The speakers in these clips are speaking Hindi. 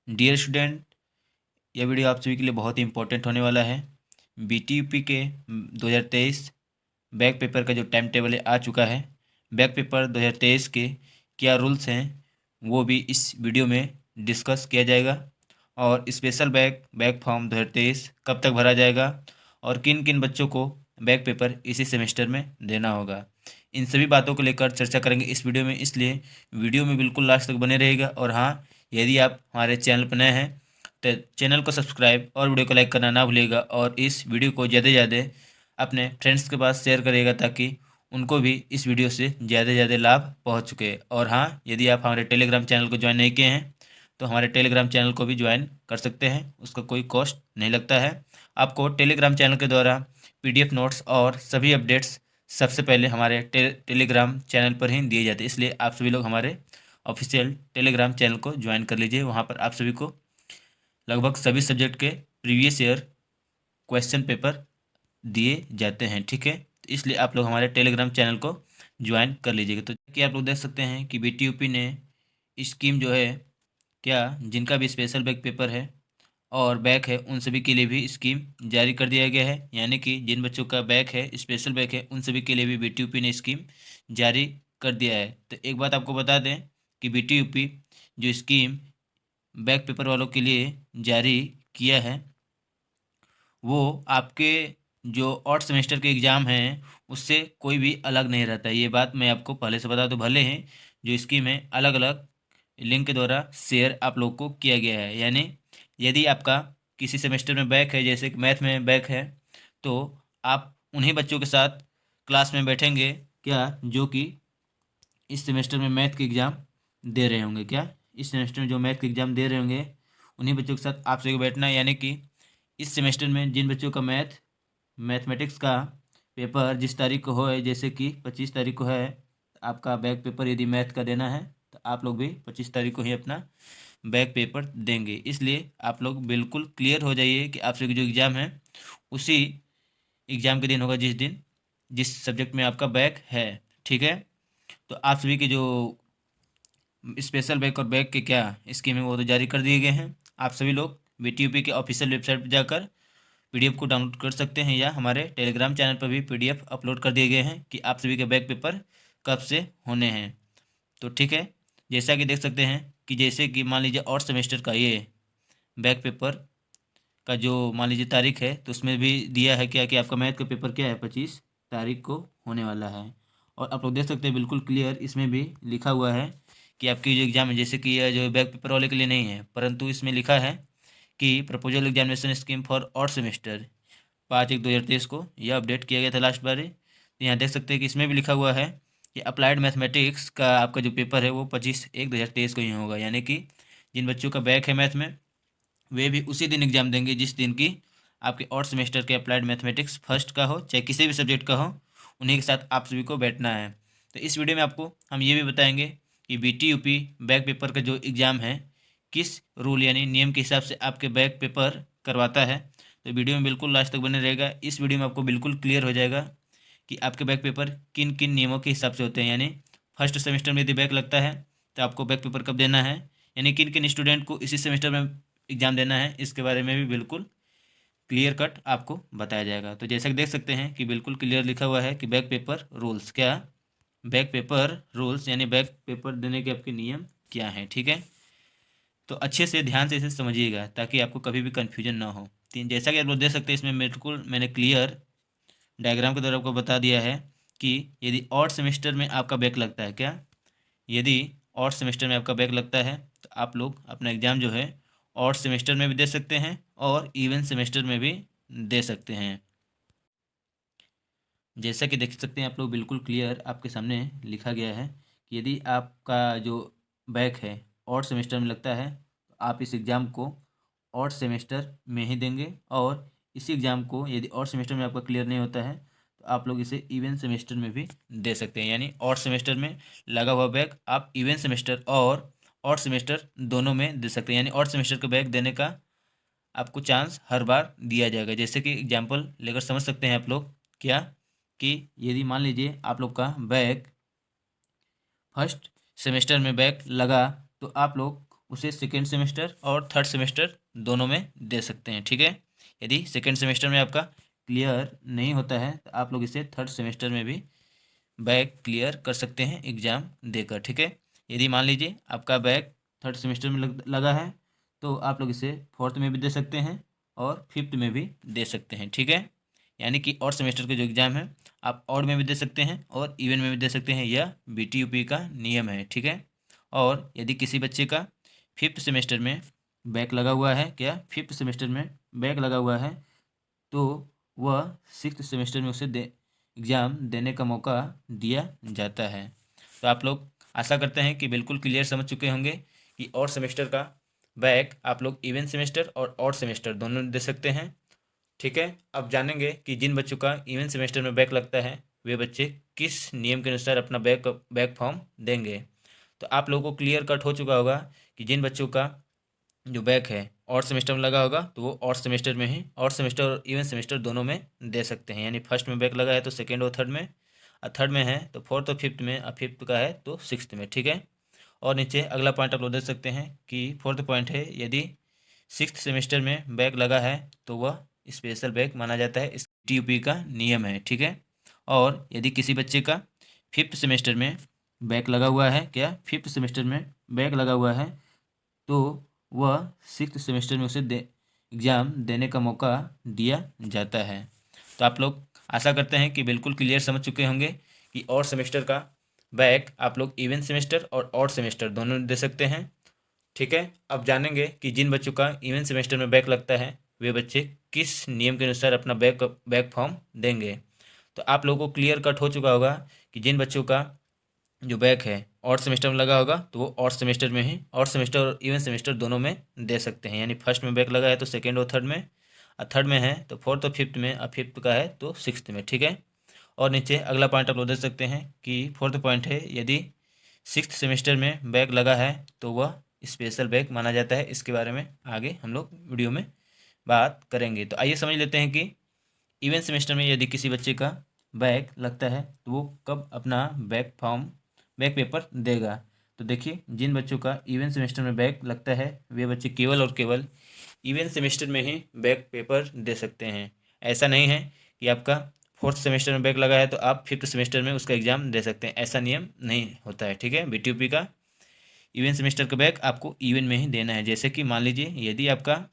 डियर स्टूडेंट, यह वीडियो आप सभी के लिए बहुत ही इंपॉर्टेंट होने वाला है। बीटीयूपी के 2023 बैक पेपर का जो टाइम टेबल है आ चुका है। बैक पेपर 2023 के क्या रूल्स हैं वो भी इस वीडियो में डिस्कस किया जाएगा। और स्पेशल बैक फॉर्म 2023 कब तक भरा जाएगा और किन किन बच्चों को बैक पेपर इसी सेमेस्टर में देना होगा, इन सभी बातों को लेकर चर्चा करेंगे इस वीडियो में। इसलिए वीडियो में बिल्कुल लास्ट तक बने रहेगा। और हाँ, यदि आप हमारे चैनल पर नए हैं तो चैनल को सब्सक्राइब और वीडियो को लाइक करना ना भूलिएगा और इस वीडियो को ज़्यादा से ज़्यादा अपने फ्रेंड्स के पास शेयर करिएगा ताकि उनको भी इस वीडियो से ज़्यादा से ज़्यादा लाभ पहुंच चुके। और हाँ, यदि आप हमारे टेलीग्राम चैनल को ज्वाइन नहीं किए हैं तो हमारे टेलीग्राम चैनल को भी ज्वाइन कर सकते हैं, उसका कोई कॉस्ट नहीं लगता है। आपको टेलीग्राम चैनल के द्वारा पीडीएफ नोट्स और सभी अपडेट्स सबसे पहले हमारे टेलीग्राम चैनल पर ही दिए जाते हैं। इसलिए आप सभी लोग हमारे ऑफिशियल टेलीग्राम चैनल को ज्वाइन कर लीजिए। वहाँ पर आप सभी को लगभग सभी सब्जेक्ट के प्रीवियस ईयर क्वेश्चन पेपर दिए जाते हैं, ठीक है। तो इसलिए आप लोग हमारे टेलीग्राम चैनल को ज्वाइन कर लीजिएगा। तो कि आप लोग देख सकते हैं कि बीटीयूपी ने स्कीम जो है, क्या जिनका भी स्पेशल बैक पेपर है और बैक है उन सभी के लिए भी स्कीम जारी कर दिया गया है। यानी कि जिन बच्चों का बैक है, स्पेशल बैक है, उन सभी के लिए भी बीटीयूपी ने स्कीम जारी कर दिया है। तो एक बात आपको बता दें कि बीटीयूपी जो स्कीम बैक पेपर वालों के लिए जारी किया है वो आपके जो ऑड सेमेस्टर के एग्ज़ाम हैं उससे कोई भी अलग नहीं रहता है। ये बात मैं आपको पहले से बता दूं। भले ही जो स्कीम है अलग अलग लिंक के द्वारा शेयर आप लोग को किया गया है। यानी यदि आपका किसी सेमेस्टर में बैक है, जैसे कि मैथ में बैक है, तो आप उन्हीं बच्चों के साथ क्लास में बैठेंगे क्या जो कि इस सेमेस्टर में मैथ के एग्ज़ाम दे रहे होंगे। क्या इस सेमेस्टर में जो मैथ के एग्ज़ाम दे रहे होंगे उन्हीं बच्चों के साथ आप सभी को बैठना है। यानी कि इस सेमेस्टर में जिन बच्चों का मैथमेटिक्स का पेपर जिस तारीख को है, जैसे कि 25 तारीख को है आपका बैक पेपर, यदि मैथ का देना है तो आप लोग भी 25 तारीख को ही अपना बैक पेपर देंगे। इसलिए आप लोग बिल्कुल क्लियर हो जाइए कि आप सभी जो एग्ज़ाम है उसी एग्ज़ाम के दिन होगा जिस सब्जेक्ट में आपका बैक है, ठीक है। तो आप सभी के जो स्पेशल बैक और बैक के क्या स्कीम है वो तो जारी कर दिए गए हैं। आप सभी लोग बीटीयूपी के ऑफिशियल वेबसाइट पर जाकर पीडीएफ को डाउनलोड कर सकते हैं या हमारे टेलीग्राम चैनल पर भी पीडीएफ अपलोड कर दिए गए हैं कि आप सभी के बैक पेपर कब से होने हैं। तो ठीक है, जैसा कि देख सकते हैं कि जैसे कि मान लीजिए और सेमेस्टर का ये बैक पेपर का जो मान लीजिए तारीख है तो उसमें भी दिया है क्या कि आपका मैथ का पेपर क्या है 25 तारीख को होने वाला है। और आप लोग देख सकते हैं बिल्कुल क्लियर इसमें भी लिखा हुआ है कि आपकी जो एग्ज़ाम है, जैसे कि यह जो बैक पेपर वाले के लिए नहीं है परंतु इसमें लिखा है कि प्रपोजल एग्जामिनेशन स्कीम फॉर और सेमेस्टर 5/1/2023 को यह अपडेट किया गया था लास्ट बार। तो यहाँ देख सकते हैं कि इसमें भी लिखा हुआ है कि अप्लाइड मैथमेटिक्स का आपका जो पेपर है वो 25/1/2023 को ही होगा। यानी कि जिन बच्चों का बैक है मैथ में वे भी उसी दिन एग्जाम देंगे जिस दिन की आपके और सेमेस्टर के अप्लाइड मैथमेटिक्स फर्स्ट का हो, चाहे किसी भी सब्जेक्ट का हो, उन्हीं के साथ आप सभी को बैठना है। तो इस वीडियो में आपको हम ये भी बताएंगे कि बीटीयूपी बैक पेपर का जो एग्ज़ाम है किस रूल यानी नियम के हिसाब से आपके बैक पेपर करवाता है। तो वीडियो में बिल्कुल लास्ट तक बने रहेगा। इस वीडियो में आपको बिल्कुल क्लियर हो जाएगा कि आपके बैक पेपर किन किन नियमों के हिसाब से होते हैं। यानी फर्स्ट सेमेस्टर में यदि बैक लगता है तो आपको बैक पेपर कब देना है, यानी किन किन स्टूडेंट को इसी सेमेस्टर में एग्ज़ाम देना है, इसके बारे में भी बिल्कुल क्लियर कट आपको बताया जाएगा। तो जैसा कि देख सकते हैं कि बिल्कुल क्लियर लिखा हुआ है कि बैक पेपर रूल्स, क्या बैक पेपर रूल्स यानी बैक पेपर देने के आपके नियम क्या हैं, ठीक है। तो अच्छे से ध्यान से इसे समझिएगा ताकि आपको कभी भी कन्फ्यूजन ना हो। तीन जैसा कि आप लोग देख सकते हैं इसमें बिल्कुल मैंने क्लियर डायग्राम के द्वारा आपको बता दिया है कि यदि और सेमेस्टर में आपका बैक लगता है, क्या यदि और सेमेस्टर में आपका बैक लगता है तो आप लोग अपना एग्ज़ाम जो है और सेमेस्टर में भी दे सकते हैं और इवन सेमेस्टर में भी दे सकते हैं। जैसा कि देख सकते हैं आप लोग बिल्कुल क्लियर आपके सामने लिखा गया है कि यदि आपका जो बैक है और सेमेस्टर में लगता है तो आप इस एग्ज़ाम को और सेमेस्टर में ही देंगे और इसी एग्ज़ाम को यदि और सेमेस्टर में आपका क्लियर नहीं होता है तो आप लोग इसे इवन सेमेस्टर में भी दे सकते हैं। यानी और सेमेस्टर में लगा हुआ बैक आप इवन सेमेस्टर और सेमेस्टर दोनों में दे सकते हैं। यानी और सेमेस्टर का बैक देने का आपको चांस हर बार दिया जाएगा। जैसे कि एग्जाम्पल लेकर समझ सकते हैं आप लोग, क्या कि यदि मान लीजिए आप लोग का बैक फर्स्ट सेमेस्टर में बैक लगा तो आप लोग उसे सेकेंड सेमेस्टर और थर्ड सेमेस्टर दोनों में दे सकते हैं। ठीक है, यदि सेकेंड सेमेस्टर में आपका क्लियर नहीं होता है तो आप लोग इसे थर्ड सेमेस्टर में भी बैक क्लियर कर सकते हैं एग्ज़ाम देकर। ठीक है, यदि मान लीजिए आपका बैक थर्ड सेमेस्टर में लगा है तो आप लोग इसे फोर्थ में भी दे सकते हैं और फिफ्थ में भी दे सकते हैं। ठीक है, यानी कि और सेमेस्टर के जो एग्ज़ाम है आप और में भी दे सकते हैं और इवन में भी दे सकते हैं, यह BTUP का नियम है। ठीक है, और यदि किसी बच्चे का फिफ्थ सेमेस्टर में बैक लगा हुआ है, क्या फिफ्थ सेमेस्टर में बैक लगा हुआ है, तो वह सिक्स्थ सेमेस्टर में उसे एग्ज़ाम देने का मौका दिया जाता है। तो आप लोग आशा करते हैं कि बिल्कुल क्लियर समझ चुके होंगे कि और सेमेस्टर का बैक आप लोग इवन सेमेस्टर और ऑड सेमेस्टर दोनों दे सकते हैं। ठीक है, अब जानेंगे कि जिन बच्चों का इवन सेमेस्टर में बैक लगता है वे बच्चे किस नियम के अनुसार अपना बैक फॉर्म देंगे। तो आप लोगों को क्लियर कट हो चुका होगा कि जिन बच्चों का जो बैक है और सेमेस्टर में लगा होगा तो वो और सेमेस्टर में ही, और सेमेस्टर और इवन सेमेस्टर दोनों में दे सकते हैं। यानी फर्स्ट में बैक लगा है तो सेकेंड और थर्ड में, और थर्ड में है तो फोर्थ और फिफ्थ में, और फिफ्थ का है तो सिक्स्थ में। ठीक है, और नीचे अगला पॉइंट आप लोग देख सकते हैं कि फोर्थ पॉइंट है, यदि सिक्स्थ सेमेस्टर में बैक लगा है तो वह स्पेशल बैक माना जाता है, इस TUP का नियम है। ठीक है, और यदि किसी बच्चे का फिफ्थ सेमेस्टर में बैक लगा हुआ है, क्या फिफ्थ सेमेस्टर में बैक लगा हुआ है, तो वह सिक्स्थ सेमेस्टर में उसे एग्ज़ाम देने का मौका दिया जाता है। तो आप लोग आशा करते हैं कि बिल्कुल क्लियर समझ चुके होंगे कि और सेमेस्टर का बैक आप लोग इवन सेमेस्टर और ऑड सेमेस्टर दोनों दे सकते हैं। ठीक है, अब जानेंगे कि जिन बच्चों का इवन सेमेस्टर में बैक लगता है वे बच्चे किस नियम के अनुसार अपना बैक फॉर्म देंगे। तो आप लोगों को क्लियर कट हो चुका होगा कि जिन बच्चों का जो बैक है और सेमेस्टर में लगा होगा तो वो और सेमेस्टर में ही, और सेमेस्टर और इवन सेमेस्टर दोनों में दे सकते हैं। यानी फर्स्ट में बैक लगा है तो सेकेंड और थर्ड में, और थर्ड में है तो फोर्थ और फिफ्थ में, और फिफ्थ का है तो सिक्स्थ में। ठीक है, और नीचे अगला पॉइंट आप लोग देख सकते हैं कि फोर्थ पॉइंट है, यदि सिक्स्थ सेमेस्टर में बैक लगा है तो वह स्पेशल बैक माना जाता है। इसके बारे में आगे हम लोग वीडियो में बात करेंगे। तो आइए समझ लेते हैं कि इवन सेमेस्टर में यदि किसी बच्चे का बैक लगता है तो वो कब अपना बैक पेपर देगा। तो देखिए, जिन बच्चों का इवन सेमेस्टर में बैक लगता है वे बच्चे केवल और केवल इवन सेमेस्टर में ही बैक पेपर दे सकते हैं। ऐसा नहीं है कि आपका फोर्थ सेमेस्टर में बैक लगा है तो आप फिफ्थ सेमेस्टर में उसका एग्ज़ाम दे सकते हैं, ऐसा नियम नहीं होता है। ठीक है, BTUP का इवन सेमेस्टर का बैक आपको इवन में ही देना है। जैसे कि मान लीजिए यदि आपका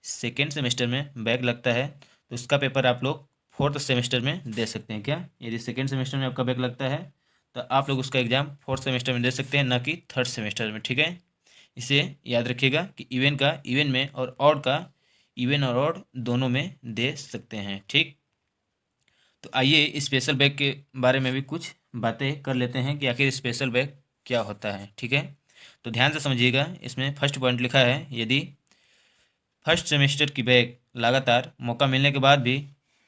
सेकेंड सेमेस्टर में बैक लगता है तो उसका पेपर आप लोग फोर्थ सेमेस्टर में दे सकते हैं। क्या यदि सेकेंड सेमेस्टर में आपका बैक लगता है तो आप लोग उसका एग्ज़ाम फोर्थ सेमेस्टर में दे सकते हैं, ना कि थर्ड सेमेस्टर में। ठीक है, इसे याद रखिएगा कि इवन का इवन में और ऑड का इवन और ऑड दोनों में दे सकते हैं। ठीक, तो आइए स्पेशल बैक के बारे में भी कुछ बातें कर लेते हैं कि आखिर स्पेशल बैक क्या होता है। ठीक है, तो ध्यान से समझिएगा, इसमें फर्स्ट पॉइंट लिखा है, यदि फर्स्ट सेमेस्टर की बैक लगातार मौका मिलने के बाद भी,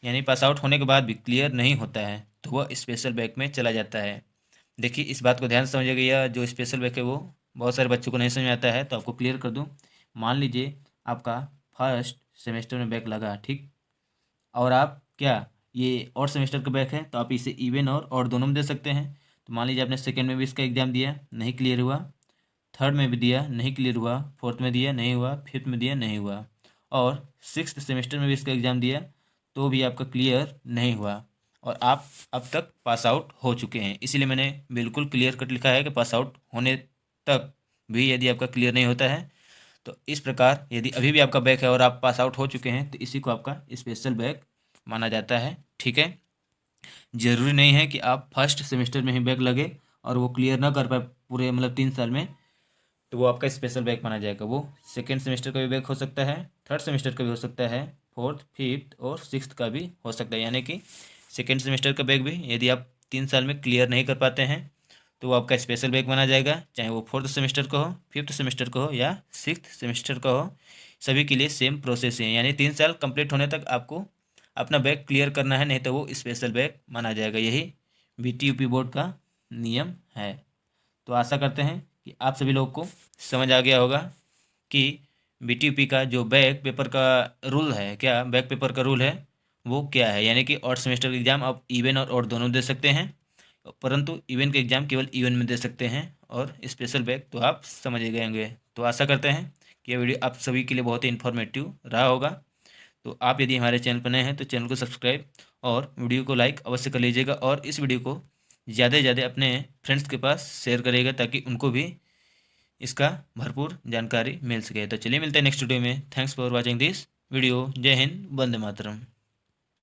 यानी पास आउट होने के बाद भी क्लियर नहीं होता है तो वह स्पेशल बैक में चला जाता है। देखिए, इस बात को ध्यान से समझिएगा, यह जो स्पेशल बैक है वो बहुत सारे बच्चों को नहीं समझ में आता है, तो आपको क्लियर कर दूं। मान लीजिए आपका फर्स्ट सेमेस्टर में बैक लगा, ठीक, और आप क्या ये और सेमेस्टर का बैक है तो आप इसे इवन और दोनों में दे सकते हैं। तो मान लीजिए आपने सेकेंड में भी इसका एग्ज़ाम दिया, नहीं क्लियर हुआ, थर्ड में भी दिया, नहीं क्लियर हुआ, फोर्थ में दिया, नहीं हुआ, फिफ्थ में दिया, नहीं हुआ, और सिक्स्थ सेमेस्टर में भी इसका एग्ज़ाम दिया तो भी आपका क्लियर नहीं हुआ, और आप अब तक पास आउट हो चुके हैं। इसीलिए मैंने बिल्कुल क्लियर कट लिखा है कि पास आउट होने तक भी यदि आपका क्लियर नहीं होता है तो इस प्रकार यदि अभी भी आपका बैक है और आप पास आउट हो चुके हैं तो इसी को आपका स्पेशल बैक माना जाता है। ठीक है, ज़रूरी नहीं है कि आप फर्स्ट सेमेस्टर में ही बैक लगे और वो क्लियर ना कर पाए पूरे मतलब 3 साल में तो वो आपका स्पेशल बैक माना जाएगा। वो सेकेंड सेमेस्टर का भी बैक हो सकता है, थर्ड सेमेस्टर का भी हो सकता है, फोर्थ, फिफ्थ और सिक्स्थ का भी हो सकता है। यानी कि सेकेंड सेमेस्टर का बैक भी यदि आप 3 साल में क्लियर नहीं कर पाते हैं तो वो आपका स्पेशल बैक माना जाएगा, चाहे वो फोर्थ सेमेस्टर का हो, फिफ्थ सेमेस्टर का हो या सिक्स्थ सेमेस्टर का हो। सभी के लिए सेम प्रोसेस है, यानी 3 साल कंप्लीट होने तक आपको अपना बैक क्लियर करना है, नहीं तो वो स्पेशल बैक माना जाएगा। यही BTUP बोर्ड का नियम है। तो आशा करते हैं कि आप सभी लोगों को समझ आ गया होगा कि BTUP का जो बैक पेपर का रूल है, क्या बैक पेपर का रूल है वो क्या है। यानी कि ऑड सेमेस्टर का एग्ज़ाम आप इवन और ऑड दोनों दे सकते हैं, परंतु इवन के एग्ज़ाम केवल इवन में दे सकते हैं, और स्पेशल बैक तो आप समझ गए होंगे। तो आशा करते हैं कि यह वीडियो आप सभी के लिए बहुत ही इन्फॉर्मेटिव रहा होगा। तो आप यदि हमारे चैनल पर नए हैं तो चैनल को सब्सक्राइब और वीडियो को लाइक अवश्य कर लीजिएगा, और इस वीडियो को ज़्यादा से ज़्यादा अपने फ्रेंड्स के पास शेयर करिएगा ताकि उनको भी इसका भरपूर जानकारी मिल सके। तो चलिए मिलते हैं नेक्स्ट वीडियो में। Thanks for watching this video. जय हिंद, वंदे मातरम।